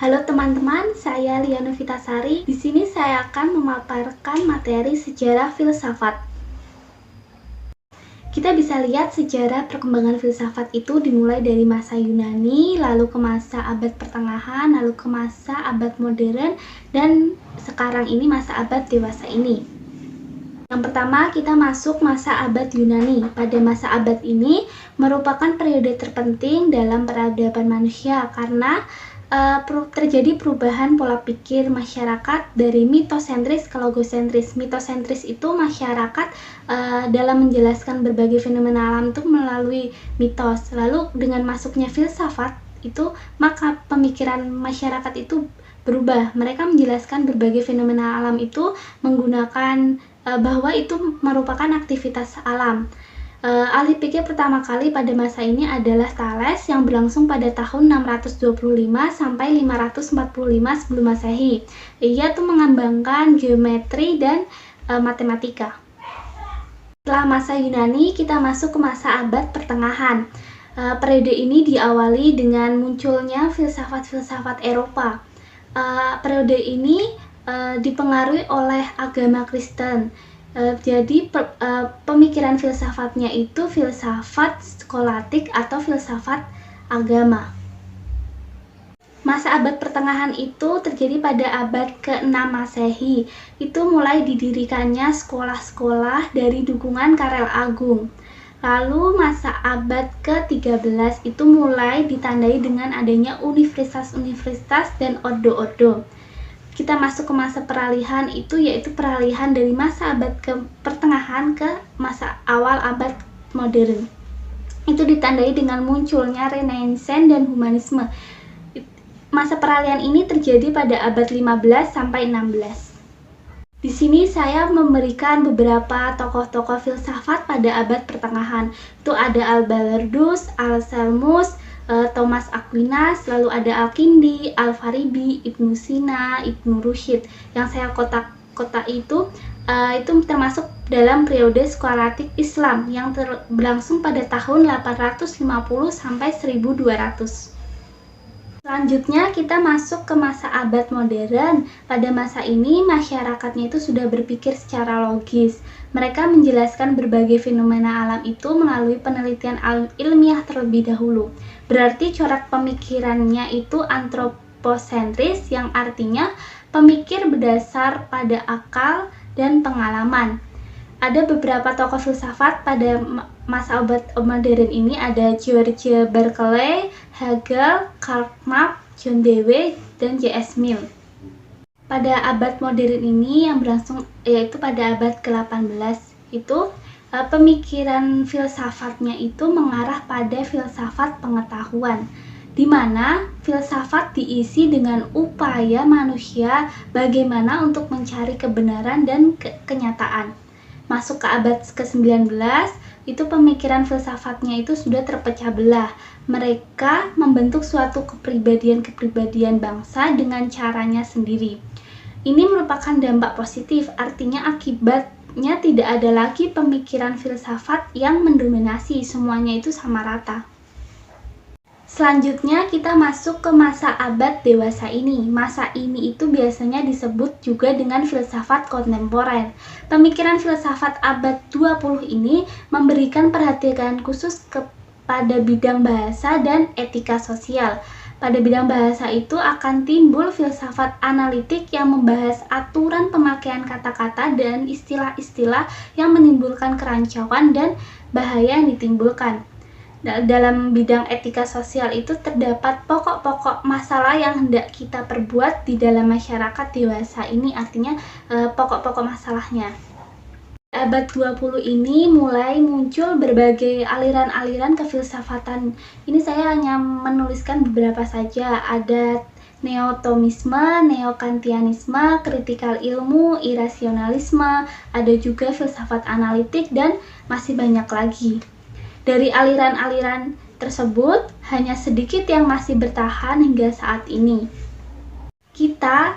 Halo teman-teman, saya Lia Novitasari. Di sini saya akan memaparkan materi sejarah filsafat. Kita bisa lihat sejarah perkembangan filsafat itu dimulai dari masa Yunani, lalu ke masa abad pertengahan, lalu ke masa abad modern, dan sekarang ini masa abad dewasa ini. Yang pertama, kita masuk masa abad Yunani. Pada masa abad ini merupakan periode terpenting dalam peradaban manusia karena terjadi perubahan pola pikir masyarakat dari mitosentris ke logosentris. Mitosentris itu masyarakat dalam menjelaskan berbagai fenomena alam itu melalui mitos. Lalu dengan masuknya filsafat itu, maka pemikiran masyarakat itu berubah. Mereka menjelaskan berbagai fenomena alam itu menggunakan bahwa itu merupakan aktivitas alam. Ahli pikir pertama kali pada masa ini adalah Thales yang berlangsung pada tahun 625 sampai 545 sebelum Masehi. Ia tuh mengembangkan geometri dan matematika. Setelah masa Yunani, kita masuk ke masa abad pertengahan. Periode ini diawali dengan munculnya filsafat-filsafat Eropa. Periode ini dipengaruhi oleh agama Kristen. Jadi pemikiran filsafatnya itu filsafat skolatik atau filsafat agama. Masa abad pertengahan itu terjadi pada abad ke-6 Masehi. Itu mulai didirikannya sekolah-sekolah dari dukungan Karel Agung. Lalu masa abad ke-13 itu mulai ditandai dengan adanya universitas-universitas dan ordo-ordo. Kita masuk ke masa peralihan itu, yaitu peralihan dari masa abad ke pertengahan ke masa awal abad modern. Itu ditandai dengan munculnya Renaissance dan humanisme. Masa peralihan ini terjadi pada abad 15 sampai 16. Di sini saya memberikan beberapa tokoh-tokoh filsafat pada abad pertengahan. Itu ada Albertus, Anselmus, Thomas Aquinas, lalu ada Al-Kindi, Al-Farabi, Ibnu Sina, Ibnu Rushd. Yang saya kotak itu termasuk dalam periode skolatik Islam yang berlangsung pada tahun 850 sampai 1200. Selanjutnya kita masuk ke masa abad modern. Pada masa ini masyarakatnya itu sudah berpikir secara logis. Mereka menjelaskan berbagai fenomena alam itu melalui penelitian ilmiah terlebih dahulu. Berarti corak pemikirannya itu antroposentris, yang artinya pemikir berdasar pada akal dan pengalaman. Ada beberapa tokoh filsafat pada masa abad modern ini, ada George Berkeley, Hegel, Karl Marx, John Dewey, dan J.S. Mill. Pada abad modern ini yang berlangsung yaitu pada abad ke-18 itu pemikiran filsafatnya itu mengarah pada filsafat pengetahuan, di mana filsafat diisi dengan upaya manusia bagaimana untuk mencari kebenaran dan kenyataan. Masuk ke abad ke-19, itu pemikiran filsafatnya itu sudah terpecah belah. Mereka membentuk suatu kepribadian bangsa dengan caranya sendiri. Ini merupakan dampak positif, artinya akibatnya tidak ada lagi pemikiran filsafat yang mendominasi, semuanya itu sama rata. Selanjutnya kita masuk ke masa abad dewasa ini. Masa ini itu biasanya disebut juga dengan filsafat kontemporer. Pemikiran filsafat abad 20 ini memberikan perhatian khusus kepada bidang bahasa dan etika sosial. Pada bidang bahasa itu akan timbul filsafat analitik yang membahas aturan pemakaian kata-kata dan istilah-istilah yang menimbulkan kerancauan dan bahaya yang ditimbulkan. Dalam bidang etika sosial itu terdapat pokok-pokok masalah yang hendak kita perbuat di dalam masyarakat dewasa ini, artinya pokok-pokok masalahnya. Abad 20 ini mulai muncul berbagai aliran-aliran kefilsafatan. Ini saya hanya menuliskan beberapa saja. Ada neotomisme, neokantianisme, kritikal ilmu, irasionalisme, ada juga filsafat analitik, dan masih banyak lagi. Dari aliran-aliran tersebut, hanya sedikit yang masih bertahan hingga saat ini. Kita,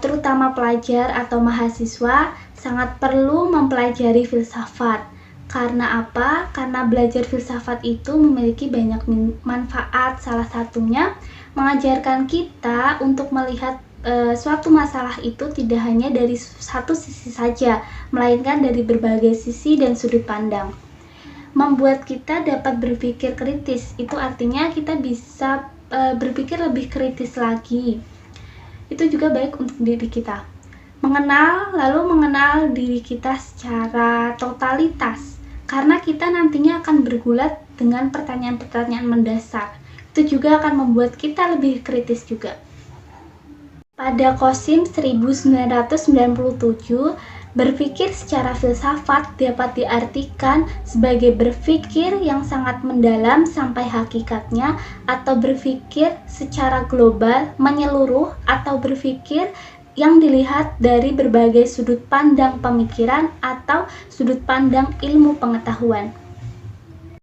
terutama pelajar atau mahasiswa, sangat perlu mempelajari filsafat. Karena apa? Karena belajar filsafat itu memiliki banyak manfaat. Salah satunya mengajarkan kita untuk melihat suatu masalah itu tidak hanya dari satu sisi saja, melainkan dari berbagai sisi dan sudut pandang. Membuat kita dapat berpikir kritis, itu artinya kita bisa berpikir lebih kritis lagi. Itu juga baik untuk diri kita. Lalu mengenal diri kita secara totalitas, karena kita nantinya akan bergulat dengan pertanyaan-pertanyaan mendasar. Itu juga akan membuat kita lebih kritis juga. Pada Qasim 1997, berpikir secara filsafat dapat diartikan sebagai berpikir yang sangat mendalam sampai hakikatnya, atau berpikir secara global, menyeluruh, atau berpikir yang dilihat dari berbagai sudut pandang pemikiran atau sudut pandang ilmu pengetahuan.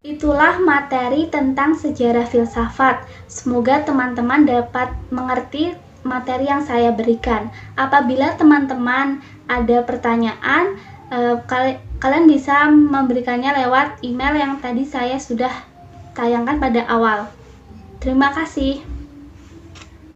Itulah materi tentang sejarah filsafat. Semoga teman-teman dapat mengerti materi yang saya berikan. Apabila teman-teman ada pertanyaan, kalian bisa memberikannya lewat email yang tadi saya sudah tayangkan pada awal. Terima kasih.